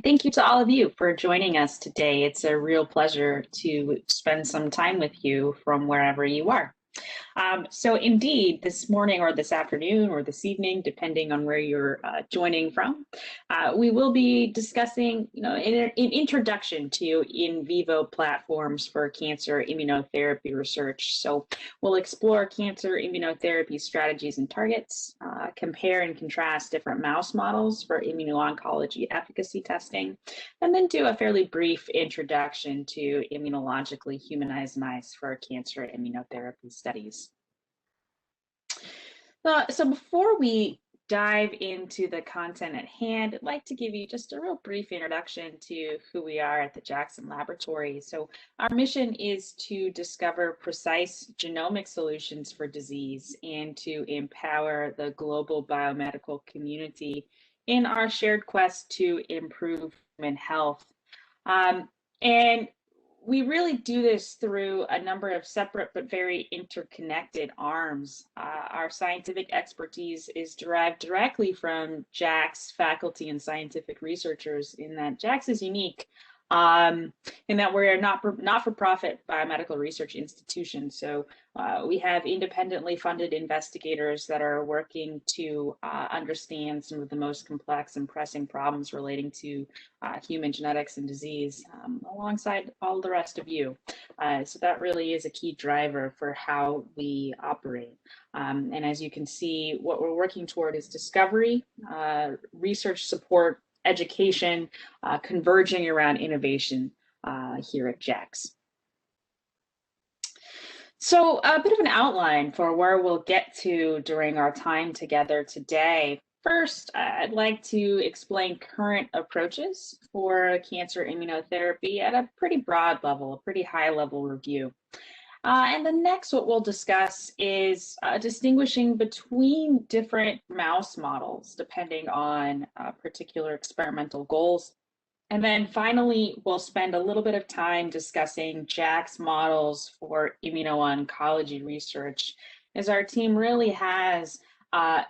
and thank you to all of you for joining us today. It's a real pleasure to spend some time with you from wherever you are. So indeed, this morning or this afternoon or this evening, depending on where you're joining from, we will be discussing, an introduction to in vivo platforms for cancer immunotherapy research. So we'll explore cancer immunotherapy strategies and targets, compare and contrast different mouse models for immuno-oncology efficacy testing, and then do a fairly brief introduction to immunologically humanized mice for cancer immunotherapy studies. So before we dive into the content at hand, I'd like to give you just a real brief introduction to who we are at the Jackson Laboratory. So our mission is to discover precise genomic solutions for disease and to empower the global biomedical community in our shared quest to improve human health. And we really do this through a number of separate but very interconnected arms. Our scientific expertise is derived directly from JAX faculty and scientific researchers, in that JAX is unique in that we're a not-for-profit biomedical research institution. So we have independently funded investigators that are working to understand some of the most complex and pressing problems relating to human genetics and disease, alongside all the rest of you. So that really is a key driver for how we operate. And as you can see, what we're working toward is discovery, research support, education, converging around innovation here at JAX. So a bit of an outline for where we'll get to during our time together today. First, I'd like to explain current approaches for cancer immunotherapy at a pretty broad level, a pretty high level review. And the next, what we'll discuss is distinguishing between different mouse models depending on particular experimental goals. And then finally, we'll spend a little bit of time discussing JAX models for immuno-oncology research, as our team really has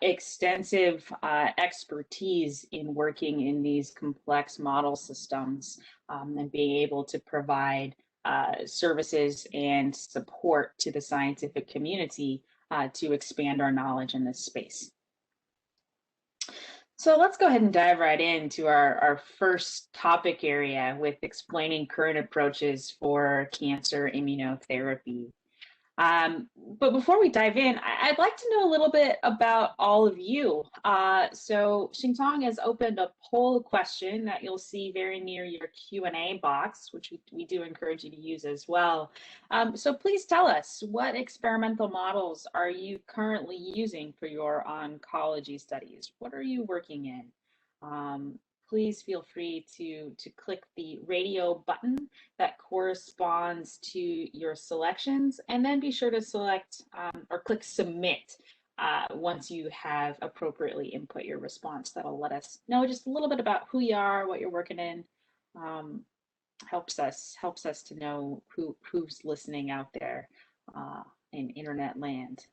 extensive expertise in working in these complex model systems and being able to provide services and support to the scientific community to expand our knowledge in this space. So let's go ahead and dive right into our first topic area with explaining current approaches for cancer immunotherapy. But before we dive in, I'd like to know a little bit about all of you. So Xingtong has opened a poll question that you'll see very near your Q&A box, which we do encourage you to use as well. So please tell us, what experimental models are you currently using for your oncology studies? What are you working in? Please feel free to click the radio button that corresponds to your selections, and then be sure to select or click submit once you have appropriately input your response. That'll let us know just a little bit about who you are, what you're working in. Helps us to know who's listening out there in internet land.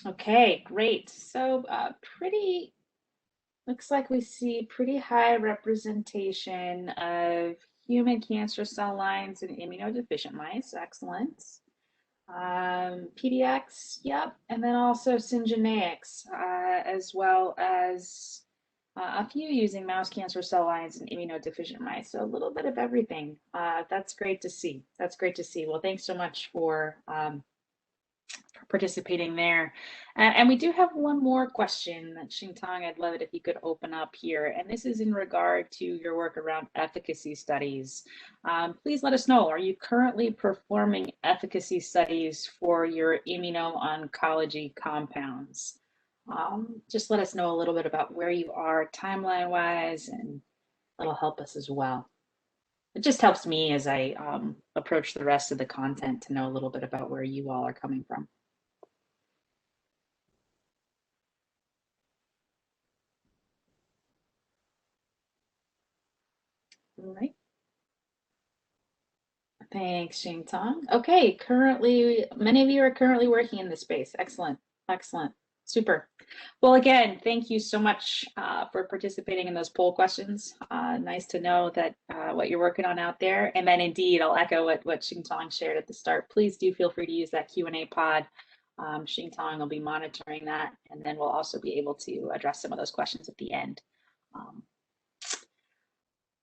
Okay, great. So looks like we see pretty high representation of human cancer cell lines in immunodeficient mice. Excellent. PDX, yep. And then also syngeneics, as well as a few using mouse cancer cell lines in immunodeficient mice. So a little bit of everything. That's great to see. That's great to see. Well, thanks so much for participating there. And we do have one more question that Xingtong, I'd love it if you could open up here. And this is in regard to your work around efficacy studies. Please let us know, are you currently performing efficacy studies for your immuno-oncology compounds? Just let us know a little bit about where you are timeline-wise, and that'll help us as well. It just helps me as I approach the rest of the content to know a little bit about where you all are coming from. All right. Thanks, Xing Tong. Okay, currently, many of you are currently working in this space. Excellent, excellent, super. Well, again, thank you so much for participating in those poll questions. Nice to know that what you're working on out there. And then indeed, I'll echo what Xing Tong shared at the start. Please do feel free to use that Q&A pod. Xing Tong will be monitoring that, and then we'll also be able to address some of those questions at the end.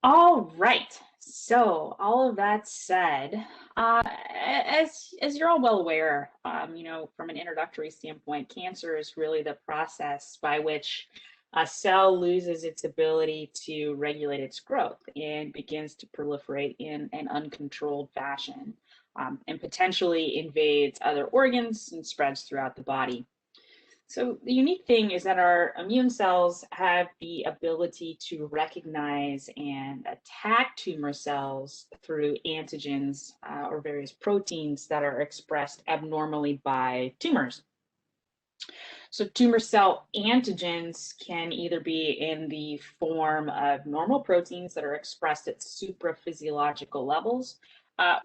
All right, so all of that said, as you're all well aware, from an introductory standpoint, cancer is really the process by which a cell loses its ability to regulate its growth and begins to proliferate in an uncontrolled fashion, and potentially invades other organs and spreads throughout the body. So the unique thing is that our immune cells have the ability to recognize and attack tumor cells through antigens or various proteins that are expressed abnormally by tumors. So tumor cell antigens can either be in the form of normal proteins that are expressed at supraphysiological levels,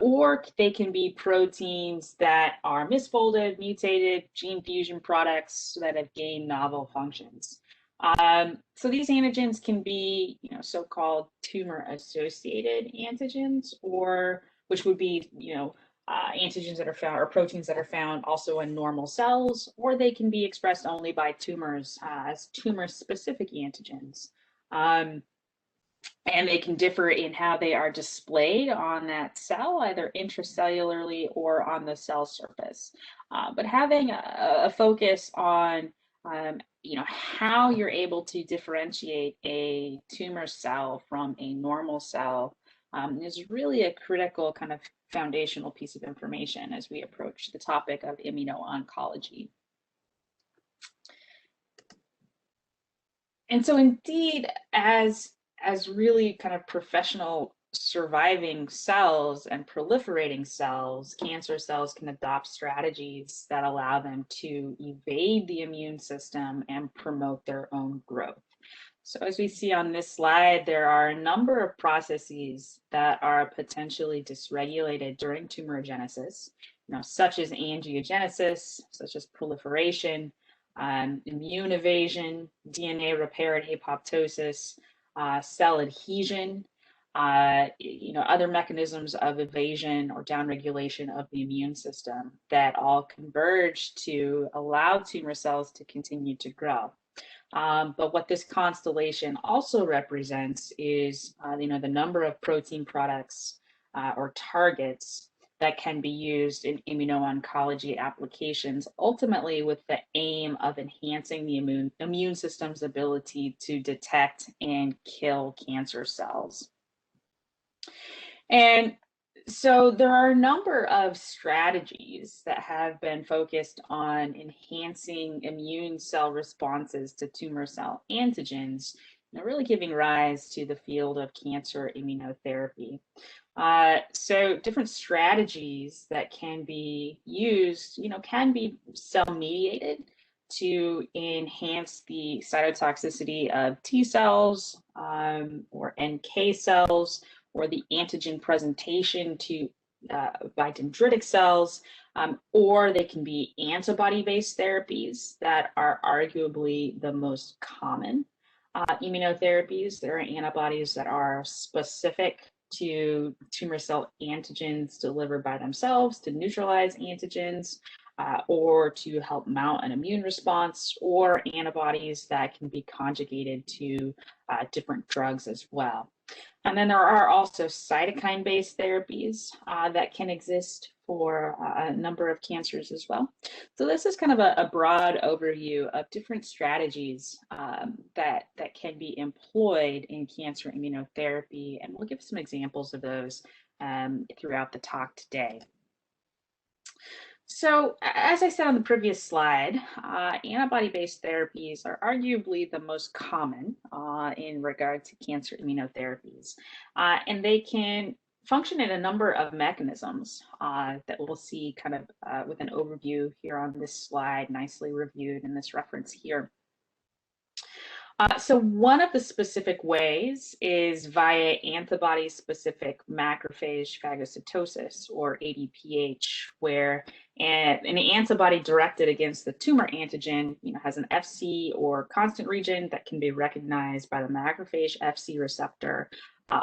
or they can be proteins that are misfolded, mutated, gene fusion products that have gained novel functions. So these antigens can be, so-called tumor-associated antigens, or which would be, antigens that are found or proteins that are found also in normal cells, or they can be expressed only by tumors as tumor-specific antigens. And they can differ in how they are displayed on that cell, either intracellularly or on the cell surface. But having a focus on how you're able to differentiate a tumor cell from a normal cell is really a critical kind of foundational piece of information as we approach the topic of immuno-oncology. And so indeed, as really kind of professional surviving cells and proliferating cells, cancer cells can adopt strategies that allow them to evade the immune system and promote their own growth. So as we see on this slide, there are a number of processes that are potentially dysregulated during tumorigenesis, such as angiogenesis, such as proliferation, immune evasion, DNA repair and apoptosis, cell adhesion, other mechanisms of evasion or downregulation of the immune system that all converge to allow tumor cells to continue to grow. But what this constellation also represents is, the number of protein products or targets that can be used in immuno-oncology applications, ultimately with the aim of enhancing the immune system's ability to detect and kill cancer cells. And so there are a number of strategies that have been focused on enhancing immune cell responses to tumor cell antigens, really giving rise to the field of cancer immunotherapy. So different strategies that can be used, can be cell-mediated to enhance the cytotoxicity of T cells or NK cells, or the antigen presentation to by dendritic cells, or they can be antibody-based therapies that are arguably the most common immunotherapies. There are antibodies that are specific to tumor cell antigens delivered by themselves to neutralize antigens, or to help mount an immune response, or antibodies that can be conjugated to different drugs as well. And then there are also cytokine-based therapies that can exist for a number of cancers as well. So this is kind of a broad overview of different strategies that can be employed in cancer immunotherapy, and we'll give some examples of those throughout the talk today. So as I said on the previous slide, antibody-based therapies are arguably the most common in regard to cancer immunotherapies, and they can function in a number of mechanisms that we'll see kind of with an overview here on this slide, nicely reviewed in this reference here. So one of the specific ways is via antibody-specific macrophage phagocytosis, or ADPH, where an antibody directed against the tumor antigen, has an FC or constant region that can be recognized by the macrophage FC receptor,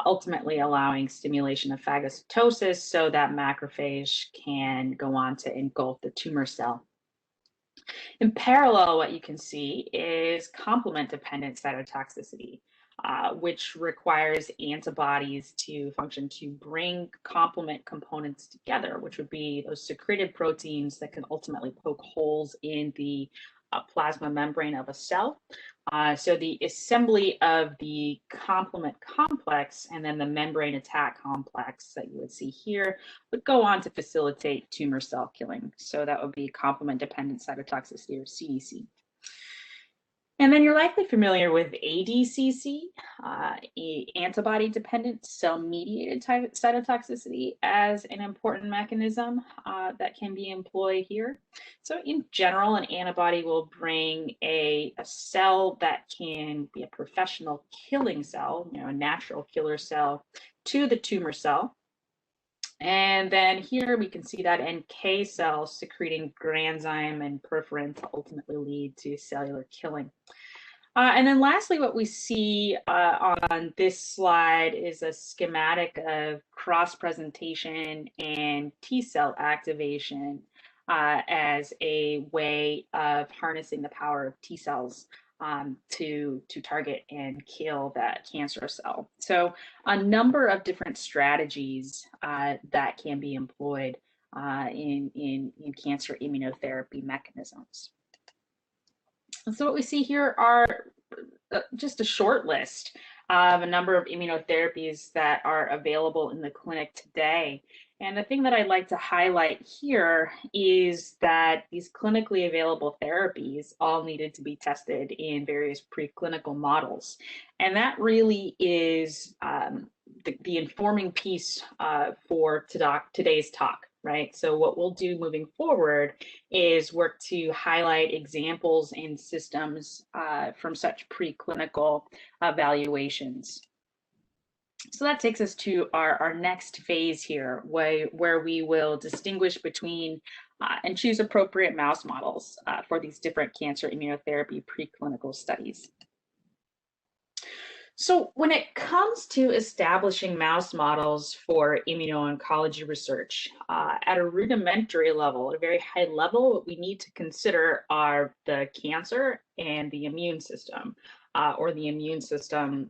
ultimately allowing stimulation of phagocytosis so that macrophage can go on to engulf the tumor cell. In parallel, what you can see is complement-dependent cytotoxicity, which requires antibodies to function to bring complement components together, which would be those secreted proteins that can ultimately poke holes in the plasma membrane of a cell. So the assembly of the complement complex and then the membrane attack complex that you would see here would go on to facilitate tumor cell killing. So that would be complement dependent cytotoxicity, or CDC. And then you're likely familiar with ADCC, antibody-dependent cell-mediated cytotoxicity, as an important mechanism that can be employed here. So in general, an antibody will bring a cell that can be a professional killing cell, a natural killer cell, to the tumor cell. And then here we can see that NK cells secreting granzyme and peripherin to ultimately lead to cellular killing. And then lastly, what we see on this slide is a schematic of cross-presentation and T cell activation as a way of harnessing the power of T cells to target and kill that cancer cell. So a number of different strategies that can be employed in cancer immunotherapy mechanisms. So what we see here are just a short list of a number of immunotherapies that are available in the clinic today. And the thing that I'd like to highlight here is that these clinically available therapies all needed to be tested in various preclinical models. And that really is the informing piece for today's talk. Right. So what we'll do moving forward is work to highlight examples and systems from such preclinical evaluations. So that takes us to our next phase here, where we will distinguish between and choose appropriate mouse models for these different cancer immunotherapy preclinical studies. So when it comes to establishing mouse models for immuno-oncology research, at a rudimentary level, at a very high level, what we need to consider are the cancer and the immune system, or the immune system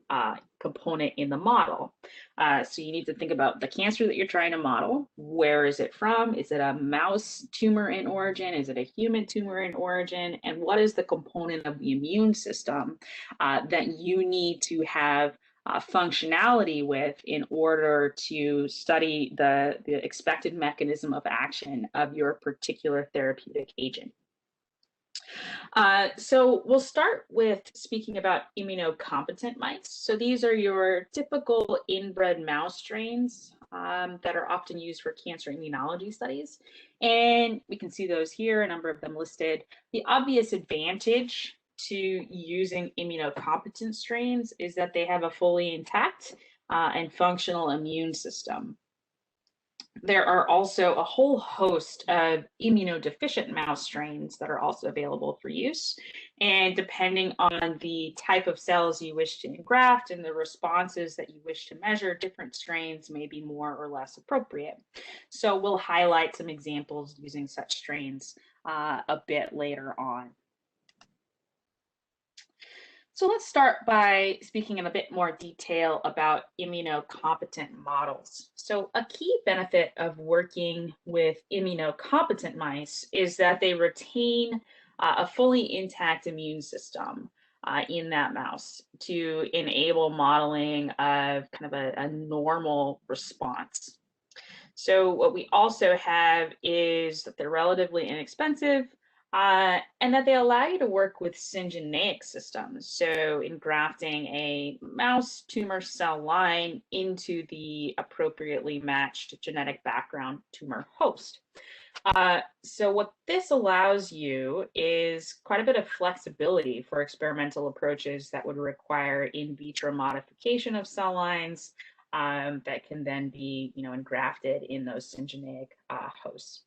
component in the model. So you need to think about the cancer that you're trying to model. Where is it from? Is it a mouse tumor in origin? Is it a human tumor in origin? And what is the component of the immune system that you need to have functionality with in order to study the expected mechanism of action of your particular therapeutic agent? So we'll start with speaking about immunocompetent mice. So these are your typical inbred mouse strains that are often used for cancer immunology studies. And we can see those here, a number of them listed. The obvious advantage to using immunocompetent strains is that they have a fully intact and functional immune system. There are also a whole host of immunodeficient mouse strains that are also available for use. And depending on the type of cells you wish to engraft and the responses that you wish to measure, different strains may be more or less appropriate. So we'll highlight some examples using such strains a bit later on. So let's start by speaking in a bit more detail about immunocompetent models. So a key benefit of working with immunocompetent mice is that they retain a fully intact immune system in that mouse to enable modeling of kind of a normal response. So what we also have is that they're relatively inexpensive. and that they allow you to work with syngeneic systems. So engrafting a mouse tumor cell line into the appropriately matched genetic background tumor host. So what this allows you is quite a bit of flexibility for experimental approaches that would require in vitro modification of cell lines that can then be, engrafted in those syngeneic hosts.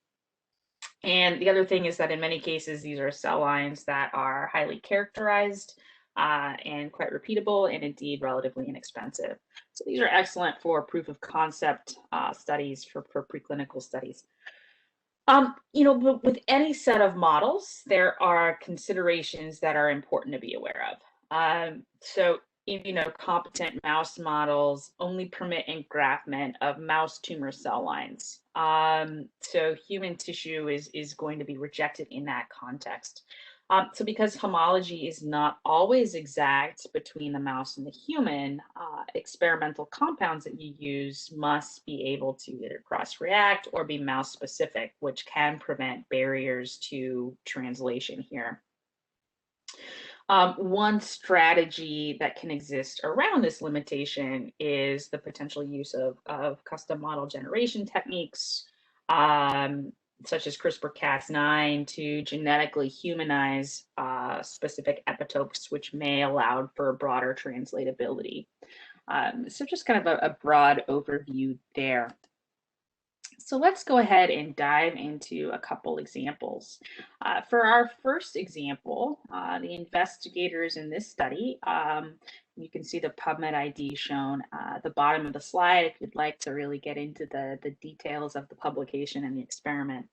And the other thing is that in many cases, these are cell lines that are highly characterized and quite repeatable and indeed relatively inexpensive. So these are excellent for proof of concept studies for preclinical studies. But with any set of models, there are considerations that are important to be aware of. So immunocompetent mouse models only permit engraftment of mouse tumor cell lines. So human tissue is going to be rejected in that context. So because homology is not always exact between the mouse and the human, experimental compounds that you use must be able to either cross-react or be mouse-specific, which can prevent barriers to translation here. One strategy that can exist around this limitation is the potential use of custom model generation techniques, such as CRISPR-Cas9 to genetically humanize specific epitopes, which may allow for broader translatability. So just kind of a broad overview there. So let's go ahead and dive into a couple examples. For our first example, the investigators in this study, you can see the PubMed ID shown at the bottom of the slide. If you'd like to really get into the details of the publication and the experiment,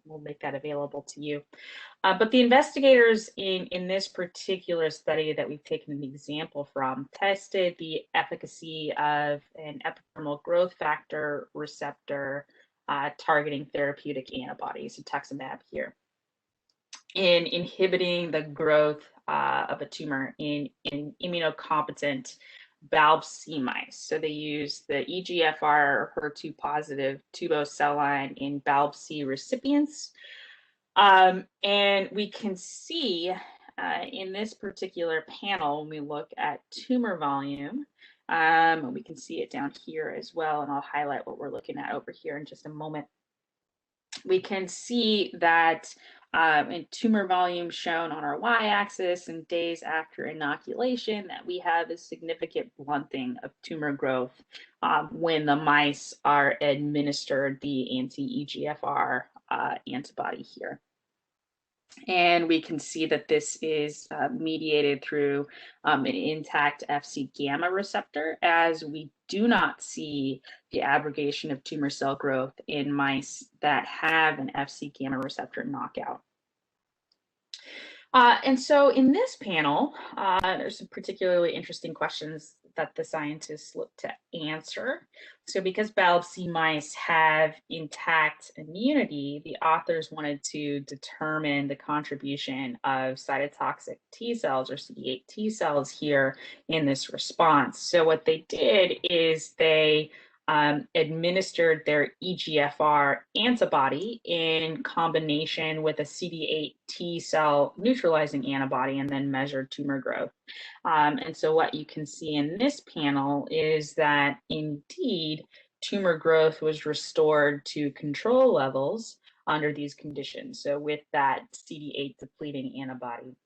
we'll make that available to you. But the investigators in this particular study that we've taken an example from tested the efficacy of an epidermal growth factor receptor targeting therapeutic antibodies, cetuximab here, in inhibiting the growth of a tumor in immunocompetent BALB/c mice. So they use the EGFR HER2 positive tubo cell line in BALB/c recipients. And we can see in this particular panel, when we look at tumor volume, we can see it down here as well, and I'll highlight what we're looking at over here in just a moment. We can see that in tumor volume shown on our y-axis and days after inoculation, that we have a significant blunting of tumor growth when the mice are administered the anti-EGFR antibody here. And we can see that this is mediated through an intact Fc gamma receptor, as we do not see the abrogation of tumor cell growth in mice that have an Fc gamma receptor knockout. And so in this panel, there's some particularly interesting questions that the scientists look to answer. So because BALB/c mice have intact immunity, the authors wanted to determine the contribution of cytotoxic T cells or CD8 T cells here in this response. So what they did is they administered their EGFR antibody in combination with a CD8 T cell neutralizing antibody and then measured tumor growth. And so what you can see in this panel is that indeed tumor growth was restored to control levels under these conditions. So with that CD8 depleting antibody.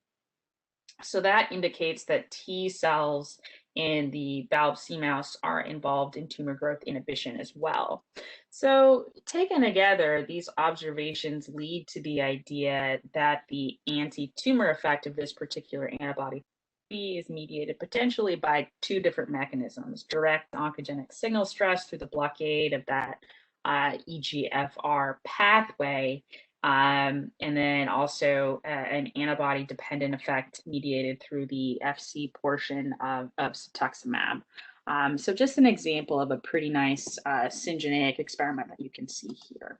So that indicates that T cells in the BALB/c mouse are involved in tumor growth inhibition as well. So taken together, these observations lead to the idea that the anti-tumor effect of this particular antibody is mediated potentially by two different mechanisms: direct oncogenic signal stress through the blockade of that EGFR pathway, and then also an antibody-dependent effect mediated through the Fc portion of cetuximab. So just an example of a pretty nice syngeneic experiment that you can see here.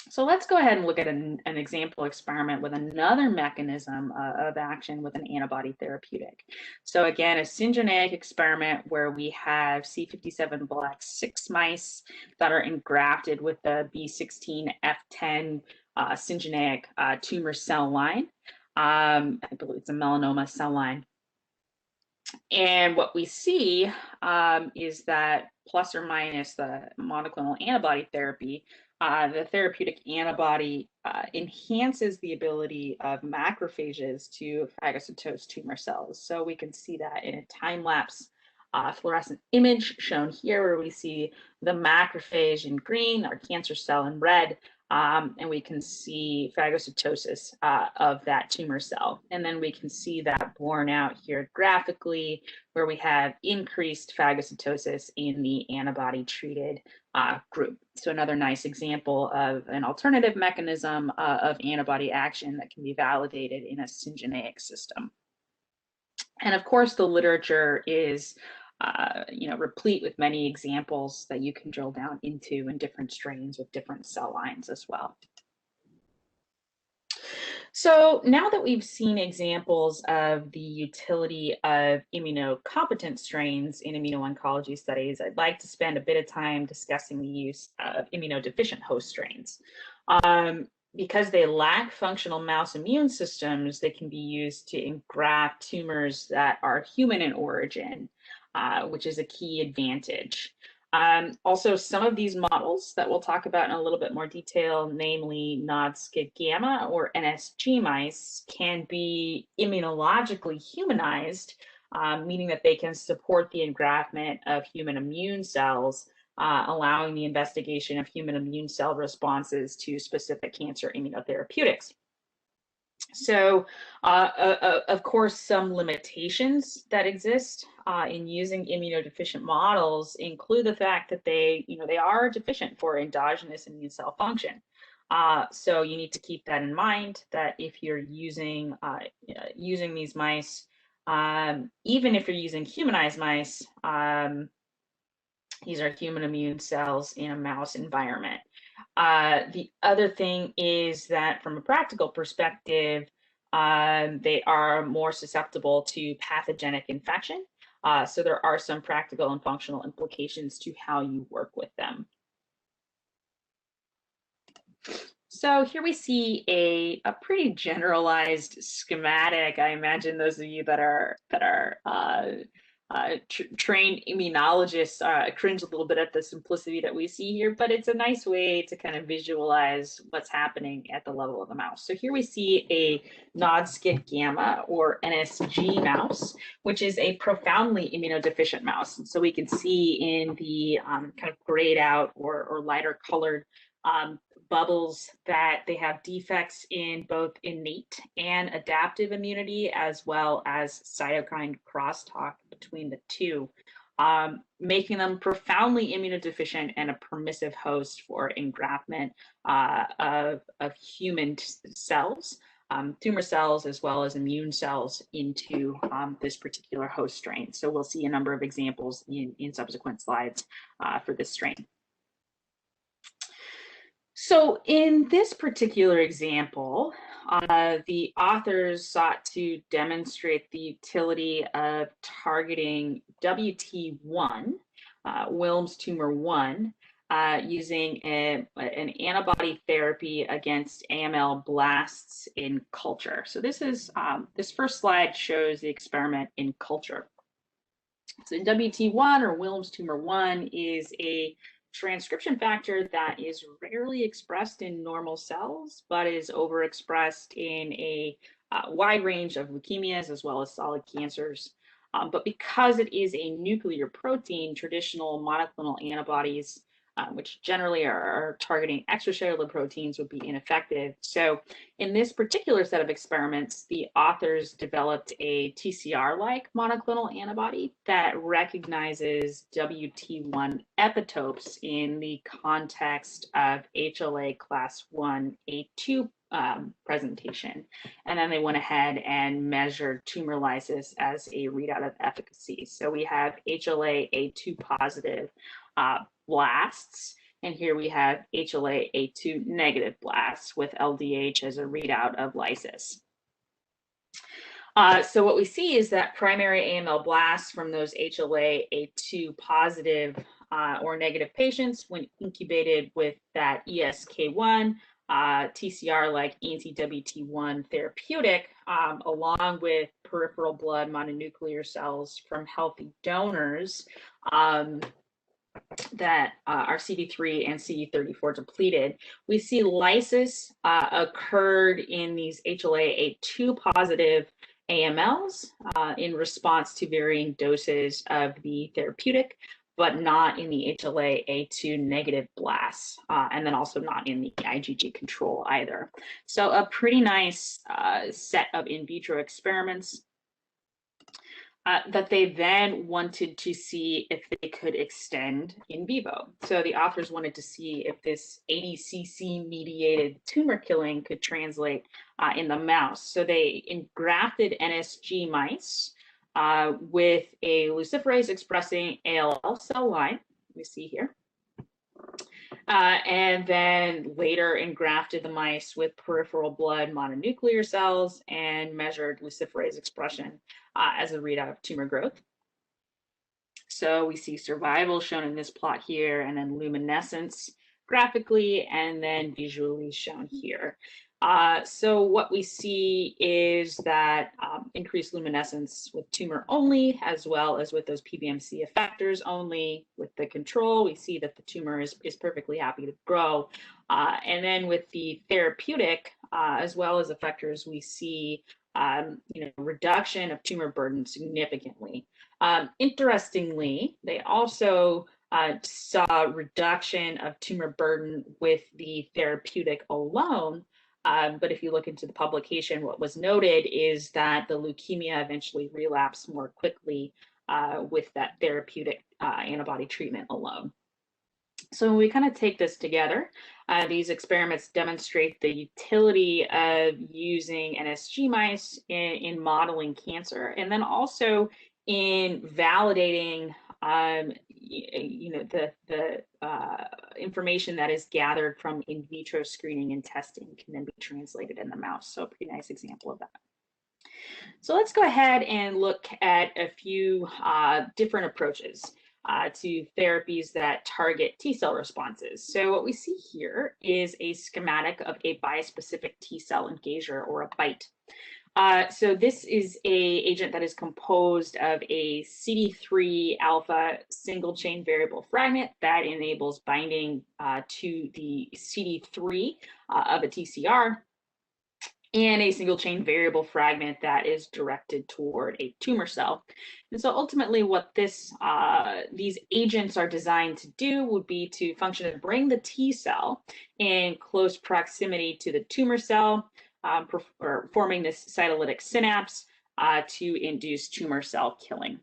So let's go ahead and look at an example experiment with another mechanism of action with an antibody therapeutic. So again, a syngeneic experiment where we have C57 black 6 mice that are engrafted with the B16F10 syngeneic tumor cell line. I believe it's a melanoma cell line. And what we see is that plus or minus the monoclonal antibody therapy, the therapeutic antibody enhances the ability of macrophages to phagocytose tumor cells. So we can see that in a time-lapse fluorescent image shown here, where we see the macrophage in green, our cancer cell in red, and we can see phagocytosis of that tumor cell. And then we can see that borne out here graphically, where we have increased phagocytosis in the antibody-treated group. So another nice example of an alternative mechanism of antibody action that can be validated in a syngeneic system. And of course, the literature is replete with many examples that you can drill down into in different strains with different cell lines as well. So now that we've seen examples of the utility of immunocompetent strains in immuno-oncology studies, I'd like to spend a bit of time discussing the use of immunodeficient host strains. Because they lack functional mouse immune systems, they can be used to engraft tumors that are human in origin, which is a key advantage. Also, some of these models that we'll talk about in a little bit more detail, namely NOD/SCID gamma or NSG mice, can be immunologically humanized, meaning that they can support the engraftment of human immune cells, allowing the investigation of human immune cell responses to specific cancer immunotherapeutics. So, of course, some limitations that exist in using immunodeficient models include the fact that they are deficient for endogenous immune cell function. So you need to keep that in mind, that if you're using these mice, even if you're using humanized mice, these are human immune cells in a mouse environment. The other thing is that from a practical perspective, they are more susceptible to pathogenic infection. So there are some practical and functional implications to how you work with them. So here we see a pretty generalized schematic. I imagine those of you that are trained immunologists cringe a little bit at the simplicity that we see here, but it's a nice way to kind of visualize what's happening at the level of the mouse. So here we see a NOD/SCID gamma or NSG mouse, which is a profoundly immunodeficient mouse. And so we can see in the kind of grayed out or lighter colored bubbles that they have defects in both innate and adaptive immunity, as well as cytokine crosstalk between the two, making them profoundly immunodeficient and a permissive host for engraftment of human cells, tumor cells, as well as immune cells into this particular host strain. So we'll see a number of examples in subsequent slides for this strain. So in this particular example, the authors sought to demonstrate the utility of targeting WT1, Wilms tumor 1, using an antibody therapy against AML blasts in culture. So this is this first slide shows the experiment in culture. So WT1 or Wilms tumor 1 is a transcription factor that is rarely expressed in normal cells, but is overexpressed in a wide range of leukemias as well as solid cancers. But because it is a nuclear protein, traditional monoclonal antibodies, which generally are targeting extracellular proteins, would be ineffective. So in this particular set of experiments, the authors developed a TCR-like monoclonal antibody that recognizes WT1 epitopes in the context of HLA class 1A2 presentation. And then they went ahead and measured tumor lysis as a readout of efficacy. So we have HLA-A2 positive blasts, and here we have HLA-A2 negative blasts with LDH as a readout of lysis. So what we see is that primary AML blasts from those HLA-A2 positive or negative patients, when incubated with that ESK1 TCR like anti-WT1 therapeutic, along with peripheral blood mononuclear cells from healthy donors that are CD3 and CD34 depleted, we see lysis occurred in these HLA-A2 positive AMLs in response to varying doses of the therapeutic, but not in the HLA-A2 negative blasts, and then also not in the IgG control either. So a pretty nice set of in vitro experiments that they then wanted to see if they could extend in vivo. So the authors wanted to see if this ADCC mediated tumor killing could translate in the mouse. So they engrafted NSG mice with a luciferase expressing ALL cell line, we see here. And then later engrafted the mice with peripheral blood mononuclear cells and measured luciferase expression as a readout of tumor growth. So we see survival shown in this plot here, and then luminescence graphically, and then visually shown here. So what we see is that increased luminescence with tumor only, as well as with those PBMC effectors only. With the control, we see that the tumor is perfectly happy to grow. And then with the therapeutic, as well as effectors, we see reduction of tumor burden significantly. Interestingly, they also saw reduction of tumor burden with the therapeutic alone. But if you look into the publication, what was noted is that the leukemia eventually relapsed more quickly with that therapeutic antibody treatment alone. So when we kind of take this together, these experiments demonstrate the utility of using NSG mice in modeling cancer, and then also in validating the information that is gathered from in vitro screening and testing can then be translated in the mouse. So a pretty nice example of that. So let's go ahead and look at a few different approaches to therapies that target T cell responses. So what we see here is a schematic of a bispecific T cell engager, or a BiTE. So this is an agent that is composed of a CD3 alpha single chain variable fragment that enables binding to the CD3 of a TCR, and a single chain variable fragment that is directed toward a tumor cell. And so ultimately what these agents are designed to do would be to function and bring the T cell in close proximity to the tumor cell, forming this cytolytic synapse to induce tumor cell killing.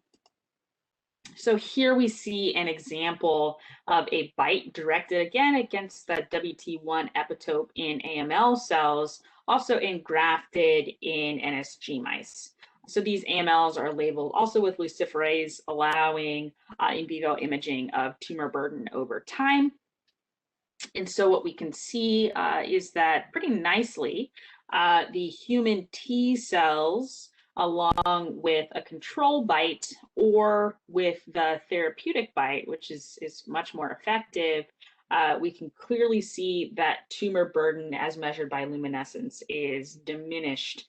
So here we see an example of a BiTE directed again against the WT1 epitope in AML cells, also engrafted in NSG mice. So these AMLs are labeled also with luciferase, allowing in vivo imaging of tumor burden over time. And so what we can see is that pretty nicely, the human T cells, along with a control BiTE or with the therapeutic BiTE, which is much more effective, we can clearly see that tumor burden as measured by luminescence is diminished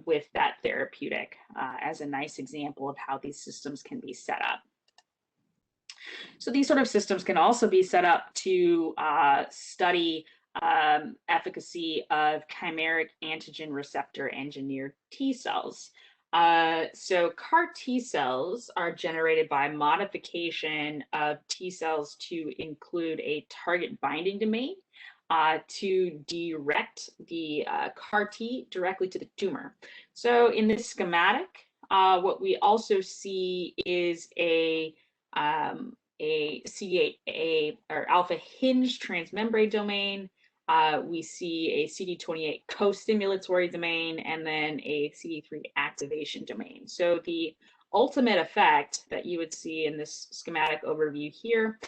with that therapeutic, as a nice example of how these systems can be set up. So these sort of systems can also be set up to study efficacy of chimeric antigen receptor engineered T cells. So CAR T cells are generated by modification of T cells to include a target binding domain to direct the CAR T directly to the tumor. So in this schematic, what we also see is a CD8 or alpha hinge transmembrane domain. We see a CD28 co-stimulatory domain, and then a CD3 activation domain. So the ultimate effect that you would see in this schematic overview here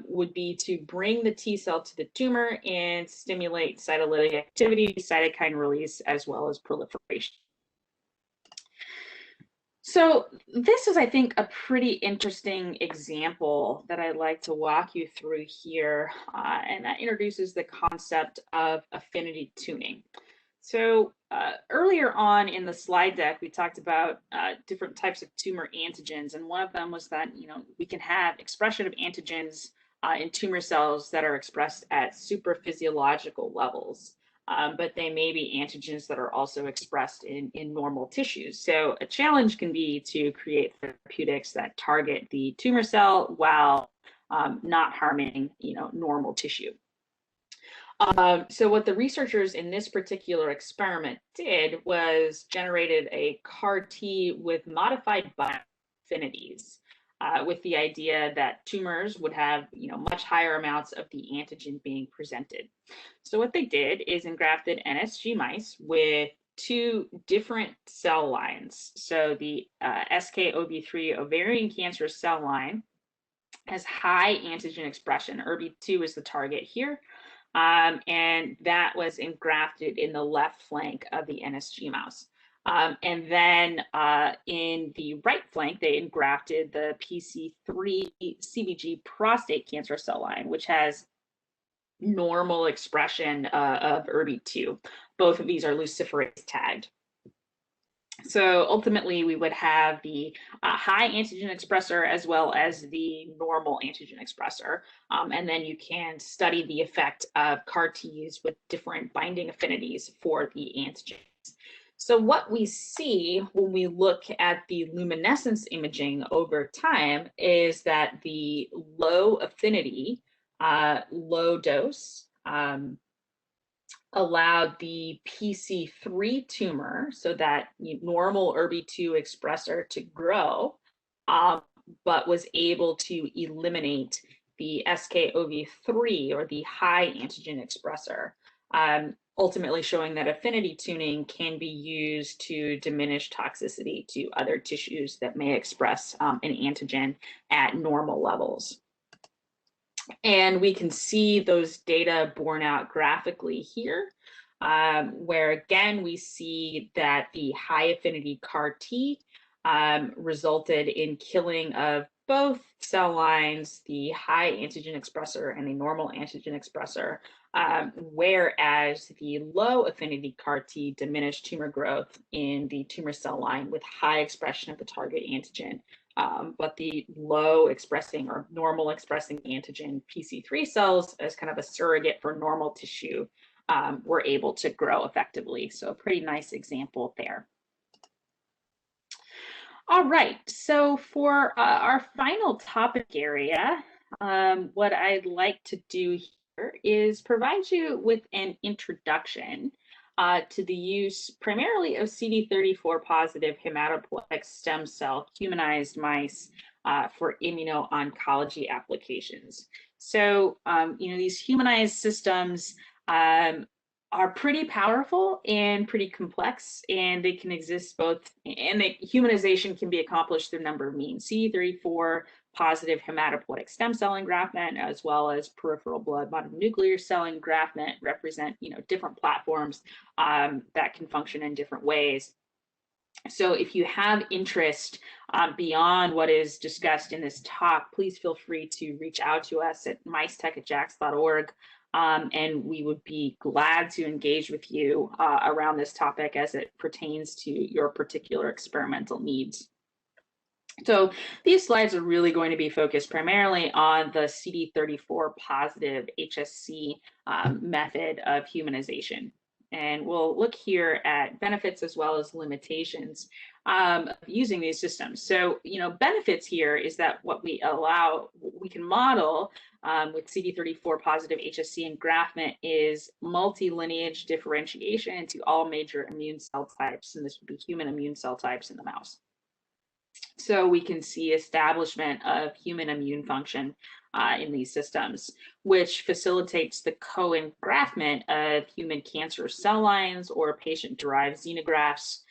would be to bring the T cell to the tumor and stimulate cytolytic activity, cytokine release, as well as proliferation. So this is, I think, a pretty interesting example that I'd like to walk you through here, and that introduces the concept of affinity tuning. So earlier on in the slide deck, we talked about different types of tumor antigens, and one of them was that we can have expression of antigens in tumor cells that are expressed at supraphysiological levels. But they may be antigens that are also expressed in normal tissues. So a challenge can be to create therapeutics that target the tumor cell while not harming, normal tissue. So what the researchers in this particular experiment did was generated a CAR T with modified bioaffinities, with the idea that tumors would have much higher amounts of the antigen being presented. So what they did is engrafted NSG mice with two different cell lines. So the SKOV3 ovarian cancer cell line has high antigen expression. ERB2 is the target here. And that was engrafted in the left flank of the NSG mouse. And then in the right flank, they engrafted the PC3 CVG prostate cancer cell line, which has normal expression of ERB2. Both of these are luciferase tagged. So ultimately, we would have the high antigen expressor as well as the normal antigen expressor. And then you can study the effect of CAR Ts with different binding affinities for the antigens. So what we see when we look at the luminescence imaging over time is that the low affinity, low dose, allowed the PC3 tumor, so that normal ERB2 expressor, to grow, but was able to eliminate the SKOV3 or the high antigen expressor, ultimately showing that affinity tuning can be used to diminish toxicity to other tissues that may express an antigen at normal levels. And we can see those data borne out graphically here, where again, we see that the high affinity CAR T resulted in killing of both cell lines, the high antigen expressor and the normal antigen expressor, whereas the low affinity CAR T diminished tumor growth in the tumor cell line with high expression of the target antigen. But the low expressing or normal expressing antigen PC3 cells, as kind of a surrogate for normal tissue, were able to grow effectively. So a pretty nice example there. All right, so for our final topic area, what I'd like to do here is provide you with an introduction to the use primarily of CD34 positive hematopoietic stem cell humanized mice for immuno-oncology applications. So, these humanized systems are pretty powerful and pretty complex, and they can exist both, and the humanization can be accomplished through a number of means. CD34 positive hematopoietic stem cell engraftment, as well as peripheral blood mononuclear cell engraftment, represent different platforms that can function in different ways. So if you have interest beyond what is discussed in this talk, please feel free to reach out to us at micetech@jax.org. And we would be glad to engage with you around this topic as it pertains to your particular experimental needs. So these slides are really going to be focused primarily on the CD34 positive HSC method of humanization. And we'll look here at benefits as well as limitations of using these systems. So, benefits here is that what we can model with CD34 positive HSC engraftment is multi-lineage differentiation into all major immune cell types, and this would be human immune cell types in the mouse. So we can see establishment of human immune function in these systems, which facilitates the co-engraftment of human cancer cell lines or patient-derived xenografts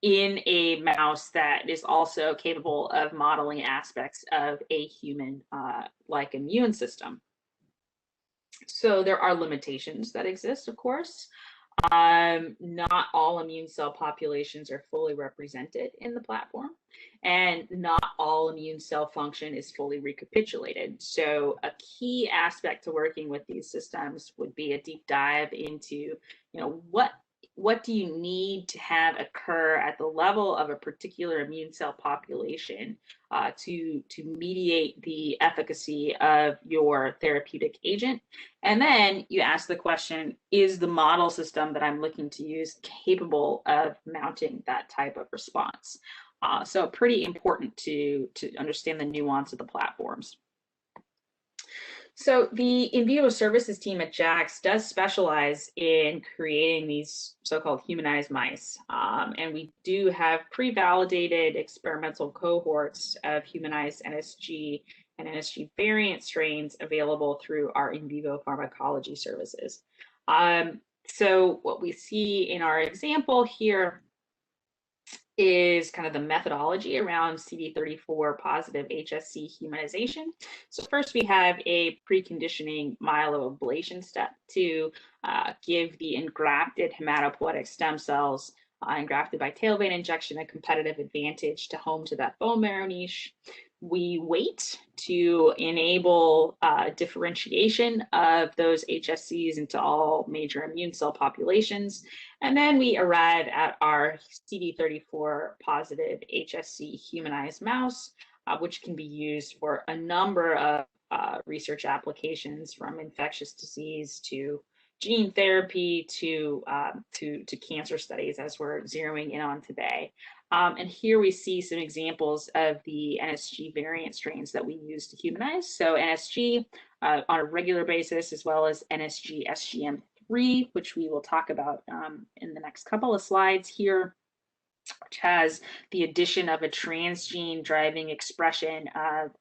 in a mouse that is also capable of modeling aspects of a human-like immune system. So there are limitations that exist, of course. Not all immune cell populations are fully represented in the platform, and not all immune cell function is fully recapitulated. So a key aspect to working with these systems would be a deep dive into, what do you need to have occur at the level of a particular immune cell population to mediate the efficacy of your therapeutic agent. And then you ask the question, is the model system that I'm looking to use capable of mounting that type of response? So pretty important to understand the nuance of the platforms. So the in vivo services team at JAX does specialize in creating these so-called humanized mice. And we do have pre-validated experimental cohorts of humanized NSG and NSG variant strains available through our in vivo pharmacology services. So what we see in our example here is kind of the methodology around CD34 positive HSC humanization. So first we have a preconditioning myeloablation step to give the engrafted hematopoietic stem cells engrafted by tail vein injection a competitive advantage to home to that bone marrow niche. We wait to enable differentiation of those HSCs into all major immune cell populations. And then we arrive at our CD34 positive HSC humanized mouse, which can be used for a number of research applications, from infectious disease to gene therapy to cancer studies, as we're zeroing in on today. And here we see some examples of the NSG variant strains that we use to humanize. So NSG on a regular basis, as well as NSG-SGM3, which we will talk about in the next couple of slides here, which has the addition of a transgene driving expression of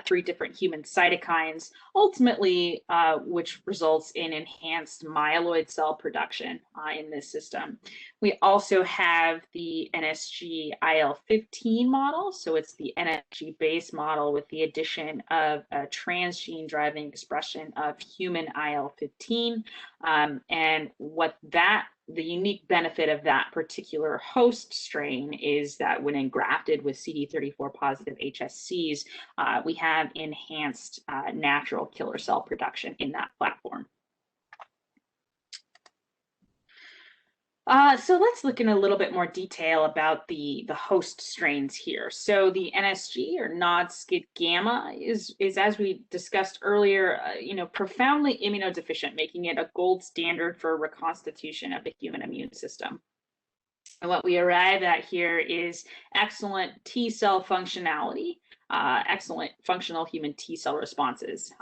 3 different human cytokines, ultimately, which results in enhanced myeloid cell production in this system. We also have the NSG IL-15 model. So it's the NSG-based model with the addition of a transgene driving expression of human IL-15. And the unique benefit of that particular host strain is that when engrafted with CD34 positive HSCs, we have enhanced natural killer cell production in that platform. So let's look in a little bit more detail about the host strains here. So the NSG, or NOD-SCID gamma, is as we discussed earlier, profoundly immunodeficient, making it a gold standard for reconstitution of the human immune system. And what we arrive at here is excellent T cell functionality, excellent functional human T cell responses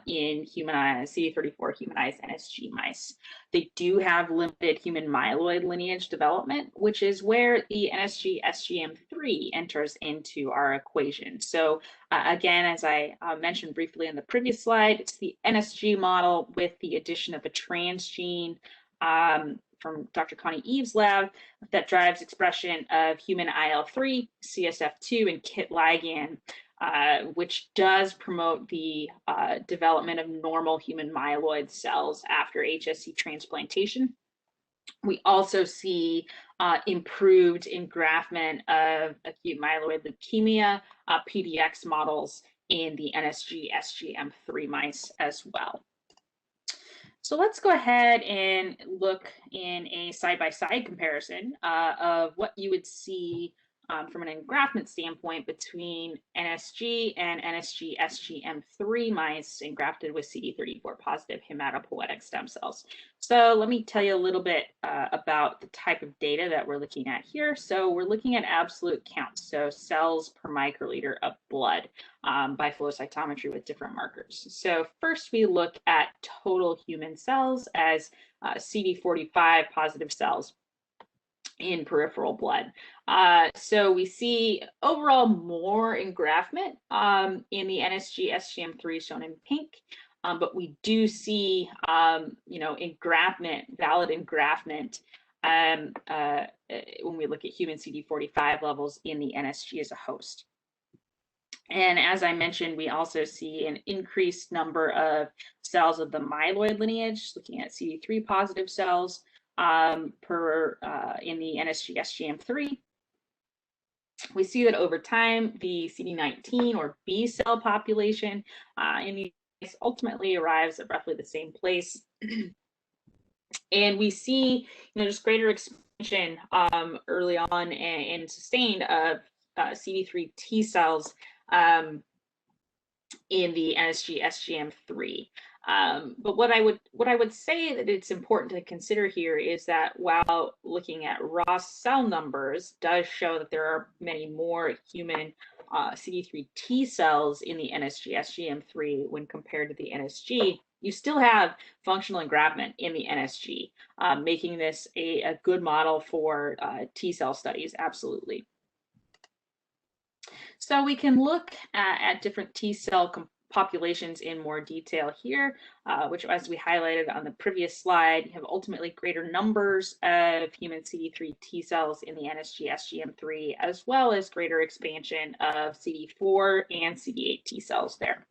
in humanized CD34 humanized NSG mice. They do have limited human myeloid lineage development, which is where the NSG-SGM3 enters into our equation. So again, as I mentioned briefly in the previous slide, it's the NSG model with the addition of a transgene from Dr. Connie Eves' lab that drives expression of human IL-3, CSF2, and KIT ligand, which does promote the development of normal human myeloid cells after HSC transplantation. We also see improved engraftment of acute myeloid leukemia PDX models in the NSG-SGM3 mice as well. So let's go ahead and look in a side-by-side comparison of what you would see from an engraftment standpoint between NSG and NSG-SGM3 mice engrafted with CD34 positive hematopoietic stem cells. So let me tell you a little bit about the type of data that we're looking at here. So we're looking at absolute counts, so cells per microliter of blood by flow cytometry with different markers. So first we look at total human cells as CD45 positive cells in peripheral blood. So we see overall more engraftment in the NSG-SGM3 shown in pink, but we do see, engraftment, valid engraftment when we look at human CD45 levels in the NSG as a host. And as I mentioned, we also see an increased number of cells of the myeloid lineage, looking at CD3 positive cells, in the NSG-SGM3. We see that over time, the CD19 or B cell population in these ultimately arrives at roughly the same place. And we see, just greater expansion early on and sustained of CD3 T cells in the NSG-SGM3. But what I would say that it's important to consider here is that while looking at raw cell numbers does show that there are many more human CD3 T cells in the NSG-SGM3 when compared to the NSG, you still have functional engraftment in the NSG, making this a good model for T cell studies, absolutely. So we can look at different T cell populations in more detail here, which, as we highlighted on the previous slide, you have ultimately greater numbers of human CD3 T cells in the NSG-SGM3, as well as greater expansion of CD4 and CD8 T cells there.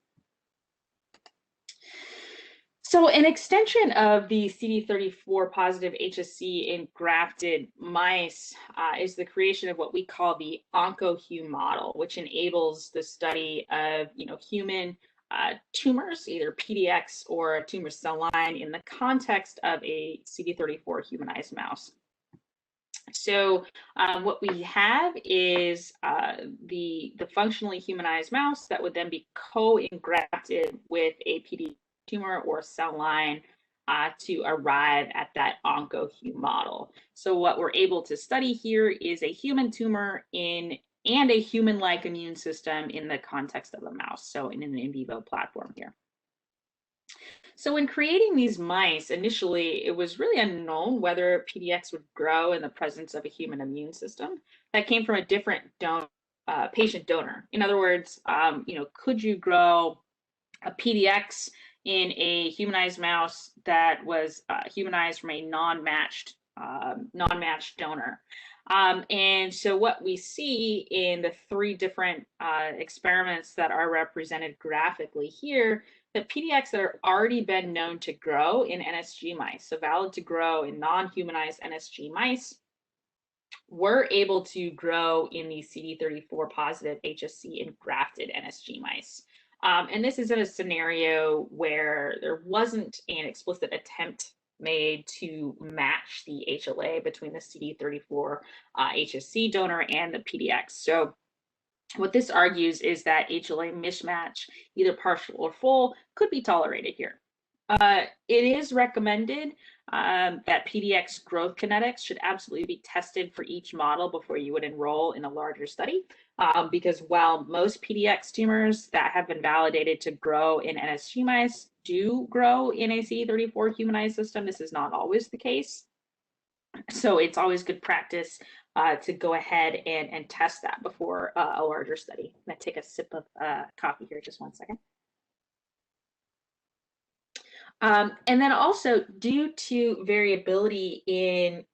So an extension of the CD34 positive HSC in grafted mice is the creation of what we call the Onco-Hu model, which enables the study of human tumors, either PDX or a tumor cell line, in the context of a CD34 humanized mouse. So what we have is the functionally humanized mouse that would then be co-engrafted with a PDX tumor or cell line to arrive at that Onco-Hu model. So what we're able to study here is a human tumor and a human-like immune system in the context of a mouse, so in an in vivo platform here. So when creating these mice, initially, it was really unknown whether PDX would grow in the presence of a human immune system that came from a different patient donor. In other words, could you grow a PDX in a humanized mouse that was humanized from a non-matched donor? And so what we see in the three different experiments that are represented graphically here, the PDX that are already been known to grow in NSG mice, so valid to grow in non-humanized NSG mice, were able to grow in the CD34 positive HSC engrafted NSG mice. And this is in a scenario where there wasn't an explicit attempt made to match the HLA between the CD34 HSC donor and the PDX. So what this argues is that HLA mismatch, either partial or full, could be tolerated here. It is recommended that PDX growth kinetics should absolutely be tested for each model before you would enroll in a larger study, because while most PDX tumors that have been validated to grow in NSG mice do grow in a CD34 humanized system, this is not always the case. So it's always good practice to go ahead and test that before a larger study. I'm going to take a sip of coffee here, just one second. And then also, due to variability in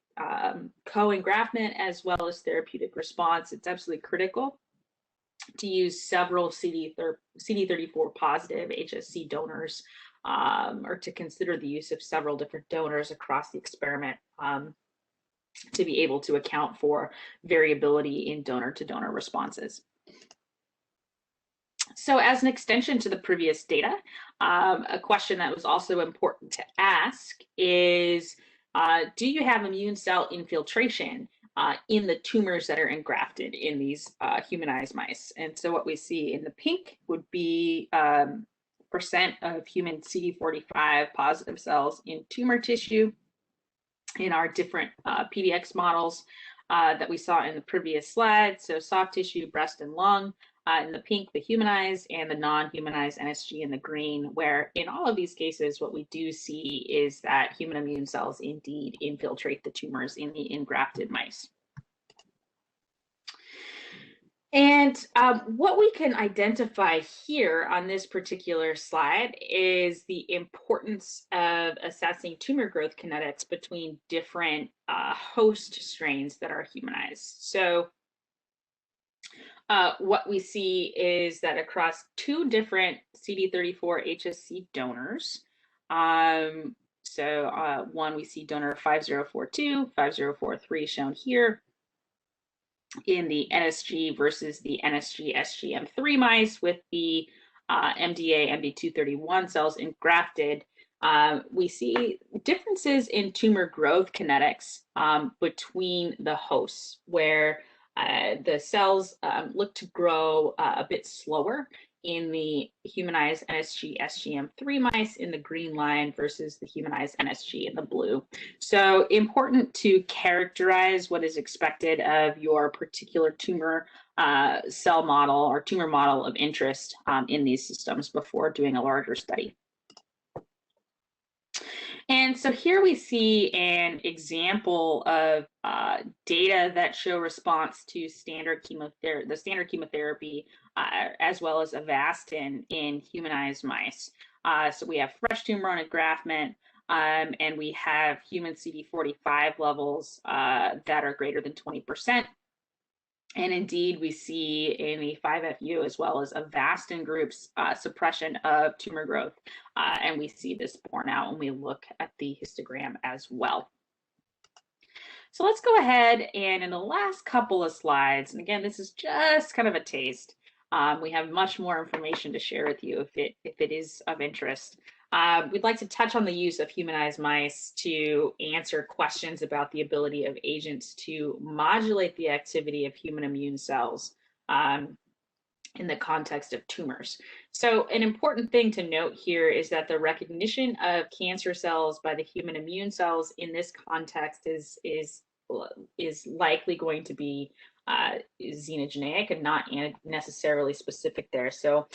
co-engraftment as well as therapeutic response, it's absolutely critical to use several CD34 positive HSC donors, or to consider the use of several different donors across the experiment to be able to account for variability in donor-to-donor responses. So as an extension to the previous data, a question that was also important to ask is, do you have immune cell infiltration in the tumors that are engrafted in these humanized mice? And so what we see in the pink would be percent of human CD45 positive cells in tumor tissue in our different PDX models that we saw in the previous slide. So soft tissue, breast and lung in the pink, the humanized, and the non-humanized NSG in the green, where in all of these cases, what we do see is that human immune cells indeed infiltrate the tumors in the engrafted mice. And what we can identify here on this particular slide is the importance of assessing tumor growth kinetics between different host strains that are humanized. So what we see is that across two different CD34 HSC donors, So one, we see donor 5042, 5043 shown here in the NSG versus the NSG-SGM3 mice with the MDA MD231 cells engrafted. We see differences in tumor growth kinetics between the hosts, where the cells look to grow a bit slower in the humanized NSG-SGM3 mice in the green line versus the humanized NSG in the blue. So important to characterize what is expected of your particular tumor cell model or tumor model of interest in these systems before doing a larger study. And so here we see an example of data that show response to standard chemotherapy, the standard chemotherapy, as well as Avastin in humanized mice. So we have fresh tumor on engraftment, and we have human CD45 levels that are greater than 20%. And indeed, we see in the 5FU as well as Avastin groups suppression of tumor growth. And we see this borne out when we look at the histogram as well. So let's go ahead and in the last couple of slides, and again, this is just kind of a taste. We have much more information to share with you if it is of interest. We'd like to touch on the use of humanized mice to answer questions about the ability of agents to modulate the activity of human immune cells in the context of tumors. So an important thing to note here is that the recognition of cancer cells by the human immune cells in this context is likely going to be xenogenic and not necessarily specific there. So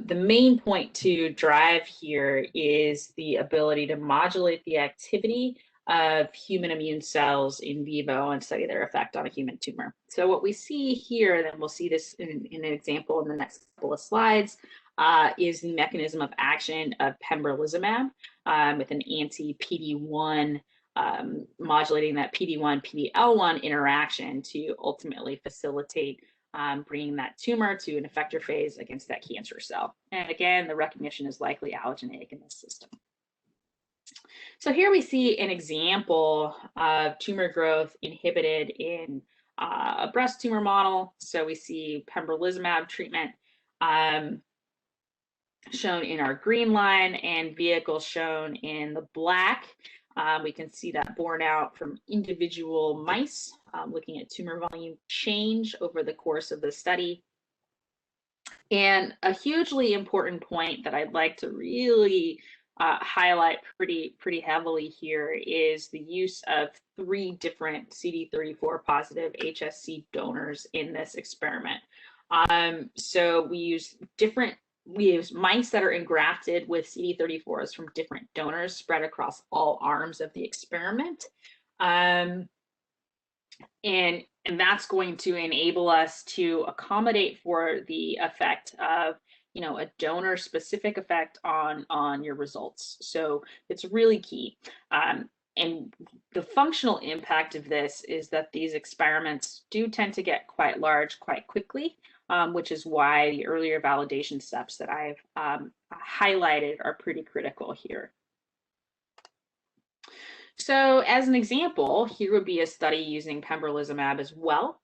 the main point to drive here is the ability to modulate the activity of human immune cells in vivo and study their effect on a human tumor. So what we see here, and we'll see this in an example in the next couple of slides, is the mechanism of action of pembrolizumab with an anti-PD-1 modulating that PD-1-PD-L1 interaction to ultimately facilitate bringing that tumor to an effector phase against that cancer cell. And again, the recognition is likely allogeneic in this system. So here we see an example of tumor growth inhibited in a breast tumor model. So we see pembrolizumab treatment shown in our green line and vehicle shown in the black. We can see that borne out from individual mice, looking at tumor volume change over the course of the study. And a hugely important point that I'd like to really highlight pretty heavily here is the use of 3 different CD34 positive HSC donors in this experiment. So we use mice that are engrafted with CD34s from different donors spread across all arms of the experiment. And that's going to enable us to accommodate for the effect of, a donor specific effect on your results. So it's really key. And the functional impact of this is that these experiments do tend to get quite large quite quickly, which is why the earlier validation steps that I've highlighted are pretty critical here. So as an example, here would be a study using pembrolizumab as well,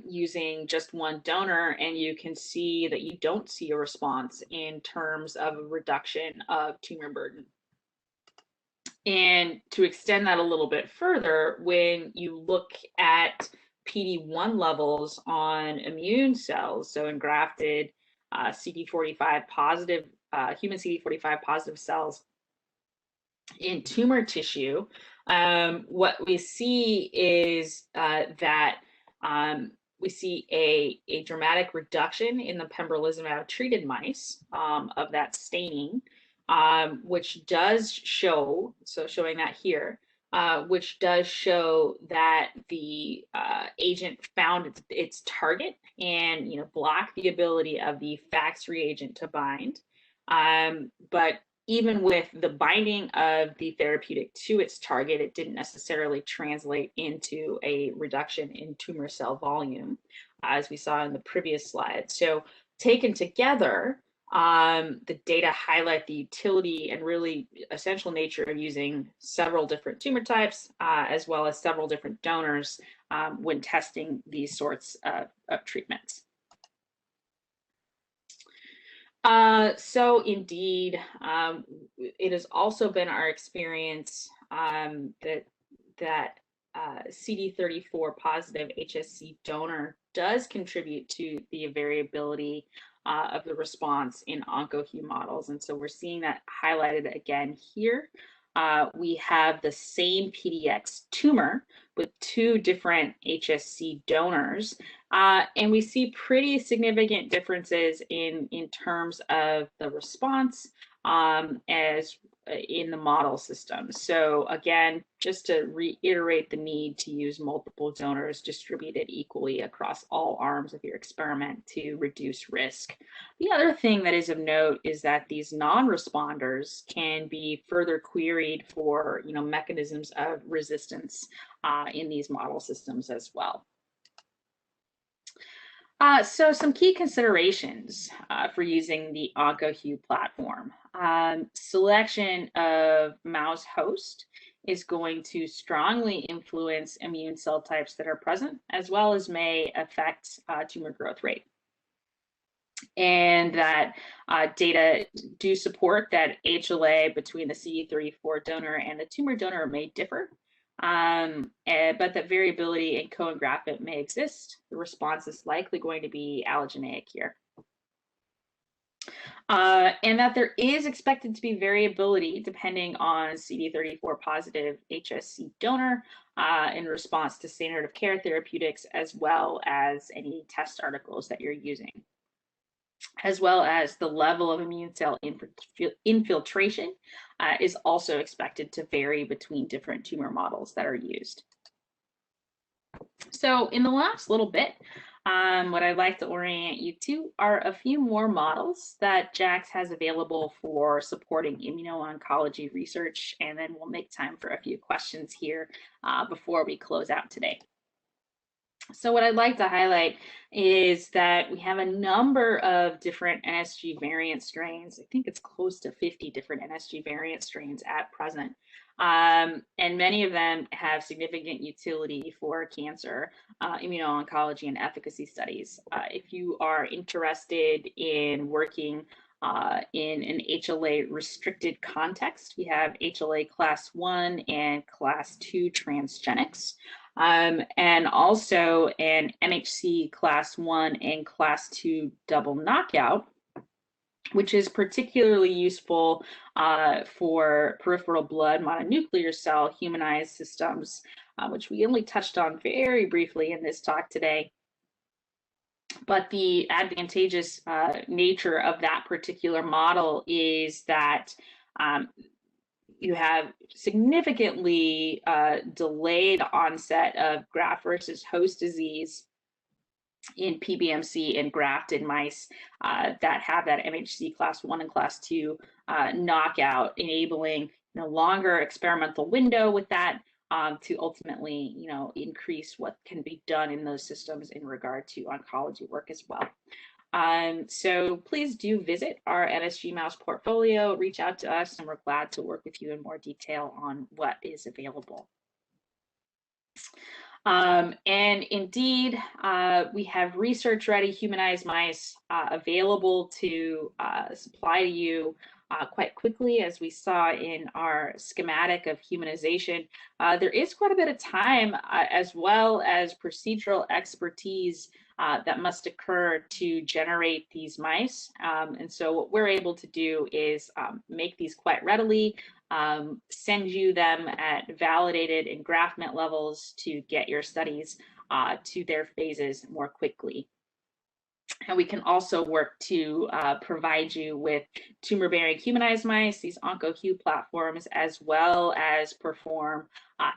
using just one donor, and you can see that you don't see a response in terms of a reduction of tumor burden. And to extend that a little bit further, when you look at PD-1 levels on immune cells, so engrafted CD45 positive, human CD45 positive cells in tumor tissue, what we see is that we see a dramatic reduction in the pembrolizumab treated mice of that staining, which does show, so showing that here, which does show that the agent found its target and blocked the ability of the FACS reagent to bind. But even with the binding of the therapeutic to its target, it didn't necessarily translate into a reduction in tumor cell volume, as we saw in the previous slide. So taken together, The data highlight the utility and really essential nature of using several different tumor types, as well as several different donors when testing these sorts of treatments. So indeed, it has also been our experience that CD34 positive HSC donor does contribute to the variability of the response in Onco-Hu models. And so we're seeing that highlighted again here. We have the same PDX tumor with two different HSC donors, and we see pretty significant differences in terms of the response as in the model system. So again, just to reiterate the need to use multiple donors distributed equally across all arms of your experiment to reduce risk. The other thing that is of note is that these non-responders can be further queried for, mechanisms of resistance in these model systems as well. So some key considerations for using the Onco-Hu platform. Selection of mouse host is going to strongly influence immune cell types that are present, as well as may affect tumor growth rate. And that data do support that HLA between the CD34 donor and the tumor donor may differ. But that variability in co-engraftment may exist. The response is likely going to be allogeneic here. And that there is expected to be variability depending on CD34 positive HSC donor in response to standard of care therapeutics, as well as any test articles that you're using, as well as the level of immune cell infiltration is also expected to vary between different tumor models that are used. So in the last little bit, what I'd like to orient you to are a few more models that JAX has available for supporting immuno-oncology research, and then we'll make time for a few questions here before we close out today. So what I'd like to highlight is that we have a number of different NSG variant strains. I think it's close to 50 different NSG variant strains at present. And many of them have significant utility for cancer, immuno-oncology, and efficacy studies. If you are interested in working in an HLA restricted context, we have HLA class 1 and class 2 transgenics. And also an MHC class 1 and class 2 double knockout, which is particularly useful for peripheral blood mononuclear cell humanized systems, which we only touched on very briefly in this talk today. But the advantageous nature of that particular model is that you have significantly delayed onset of graft versus host disease in PBMC and grafted mice that have that MHC class 1 and class 2 knockout, enabling longer experimental window with that to ultimately increase what can be done in those systems in regard to oncology work as well. So please do visit our NSG mouse portfolio, reach out to us, and we're glad to work with you in more detail on what is available. And indeed, we have research-ready humanized mice available to supply to you quite quickly, as we saw in our schematic of humanization. There is quite a bit of time as well as procedural expertise that must occur to generate these mice. And so what we're able to do is make these quite readily, send you them at validated engraftment levels to get your studies to their phases more quickly. And we can also work to provide you with tumor-bearing humanized mice, these Onco-Hu platforms, as well as perform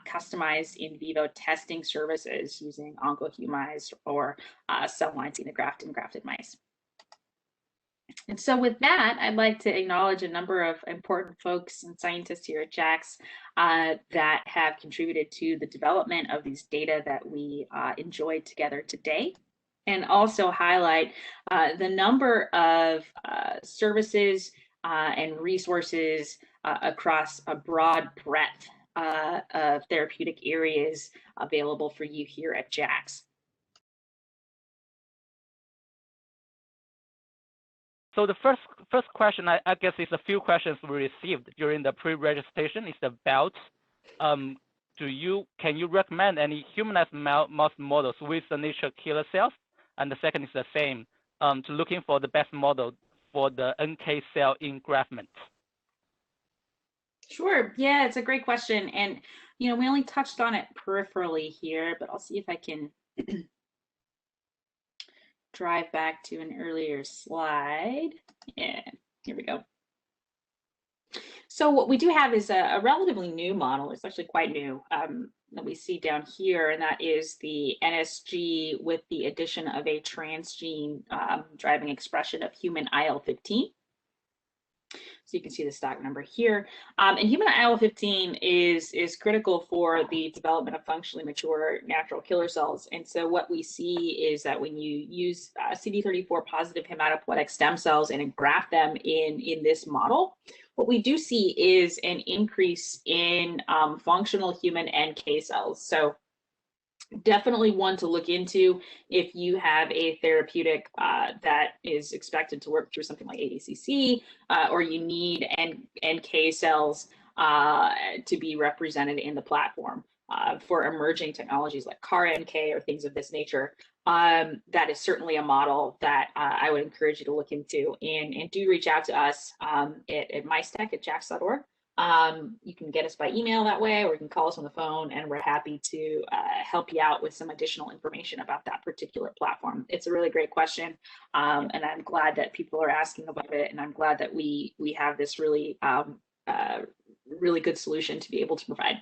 customized in vivo testing services using Onco-Humanized or cell line xenograft and grafted mice. And so with that, I'd like to acknowledge a number of important folks and scientists here at JAX that have contributed to the development of these data that we enjoyed together today. and also highlight the number of services and resources across a broad breadth of therapeutic areas available for you here at JAX. So the first question, I guess, is a few questions we received during the pre-registration is about, can you recommend any humanized mouse models with the nature killer cells? And the second is the same, to looking for the best model for the NK cell engraftment. Sure. Yeah, it's a great question. And, we only touched on it peripherally here, but I'll see if I can drive back to an earlier slide. Yeah, here we go. So what we do have is a relatively new model. It's actually quite new that we see down here, and that is the NSG with the addition of a transgene driving expression of human IL-15. So you can see the stock number here. And human IL-15 is critical for the development of functionally mature natural killer cells. And so what we see is that when you use CD34 positive hematopoietic stem cells and engraft them in this model, what we do see is an increase in functional human NK cells. So definitely one to look into if you have a therapeutic that is expected to work through something like ADCC, or you need NK cells to be represented in the platform for emerging technologies like CAR-NK or things of this nature. That is certainly a model that I would encourage you to look into, and do reach out to us at mystech@jax.org. You can get us by email that way, or you can call us on the phone, and we're happy to help you out with some additional information about that particular platform. It's a really great question, and I'm glad that people are asking about it, and I'm glad that we have this really really good solution to be able to provide.